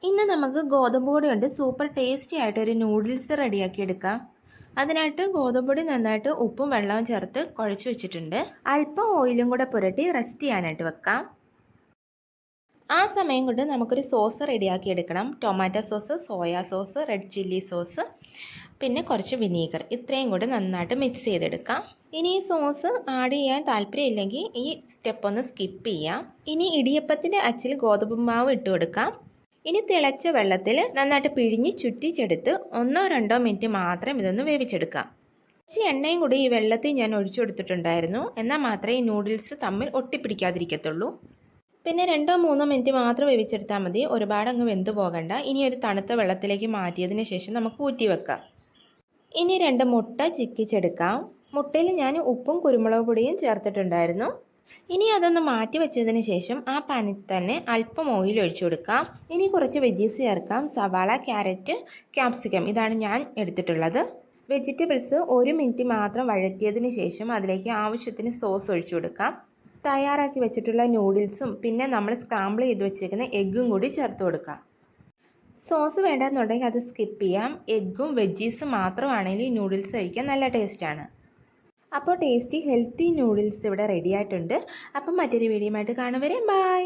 ഇന്ന് നമുക്ക് ഗോതമ്പ് പൊടി കൊണ്ട് സൂപ്പർ ടേസ്റ്റി ആയിട്ടൊരു നൂഡിൽസ് റെഡിയാക്കി എടുക്കാം. അതിനായിട്ട് ഗോതമ്പ് പൊടി നന്നായിട്ട് ഉപ്പും വെള്ളവും ചേർത്ത് കുഴച്ച് വെച്ചിട്ടുണ്ട്. അല്പം ഓയിലും കൂടെ പുരട്ടി റെസ്റ്റ് ചെയ്യാനായിട്ട് വെക്കാം. ആ സമയം കൊണ്ട് നമുക്കൊരു സോസ് റെഡിയാക്കി എടുക്കണം. Tomato sauce, soya sauce, red chilli sauce, പിന്നെ കുറച്ച് വിനീഗർ, ഇത്രയും കൂടെ നന്നായിട്ട് മിക്സ് ചെയ്തെടുക്കാം. ഇനി ഈ സോസ് ആഡ് ചെയ്യാൻ താല്പര്യമില്ലെങ്കിൽ ഈ സ്റ്റെപ്പ് ഒന്ന് സ്കിപ്പ് ചെയ്യാം. ഇനി ഇടിയപ്പത്തിൻ്റെ അച്ചിൽ ഗോതമ്പ് മാവ് ഇട്ട് കൊടുക്കാം. ഇനി തിളച്ച വെള്ളത്തിൽ നന്നായിട്ട് പിഴിഞ്ഞ് ചുറ്റിച്ചെടുത്ത് 1-2 മിനിറ്റ് മാത്രം ഇതൊന്ന് വേവിച്ചെടുക്കാം. കുറച്ച് എണ്ണയും കൂടി ഈ വെള്ളത്തിൽ ഞാൻ ഒഴിച്ചു കൊടുത്തിട്ടുണ്ടായിരുന്നു. എന്നാൽ മാത്രമേ ഈ നൂഡിൽസ് തമ്മിൽ ഒട്ടിപ്പിടിക്കാതിരിക്കത്തുള്ളൂ. പിന്നെ 2-3 മിനിറ്റ് മാത്രം വേവിച്ചെടുത്താൽ മതി. ഒരുപാട് അങ്ങ് വെന്ത് പോകണ്ട. ഇനി ഒരു തണുത്ത വെള്ളത്തിലേക്ക് മാറ്റിയതിന് ശേഷം നമുക്ക് ഊറ്റി വെക്കാം. ഇനി 2 മുട്ട ചിക്കിച്ചെടുക്കാം. മുട്ടയിൽ ഞാൻ ഉപ്പും കുരുമുളക് പൊടിയും ചേർത്തിട്ടുണ്ടായിരുന്നു. ഇനി അതൊന്ന് മാറ്റി വെച്ചതിന് ശേഷം ആ പാനിൽ തന്നെ അല്പം ഓയിൽ ഒഴിച്ചു കൊടുക്കാം. ഇനി കുറച്ച് വെജീസ് ചേർക്കാം. സവാള, ക്യാരറ്റ്, ക്യാപ്സിക്കം, ഇതാണ് ഞാൻ എടുത്തിട്ടുള്ളത്. വെജിറ്റബിൾസ് 1 മിനിറ്റ് മാത്രം വഴറ്റിയതിന് ശേഷം അതിലേക്ക് ആവശ്യത്തിന് സോസ് ഒഴിച്ചു കൊടുക്കാം. തയ്യാറാക്കി വെച്ചിട്ടുള്ള നൂഡിൽസും പിന്നെ നമ്മൾ സ്ക്രാമ്പിൾ ചെയ്ത് വെച്ചേക്കുന്ന എഗ്ഗും കൂടി ചേർത്ത് കൊടുക്കാം. സോസ് വേണ്ടെന്നുണ്ടെങ്കിൽ അത് സ്കിപ്പ് ചെയ്യാം. എഗ്ഗും വെജീസും മാത്രമാണെങ്കിൽ ഈ നൂഡിൽസ് കഴിക്കാൻ നല്ല ടേസ്റ്റാണ്. അപ്പോൾ ടേസ്റ്റി ഹെൽത്തി നൂഡിൽസ് ഇവിടെ റെഡി ആയിട്ടുണ്ട്. അപ്പം മറ്റൊരു വീഡിയോ ആയിട്ട് കാണുവരെ ബൈ.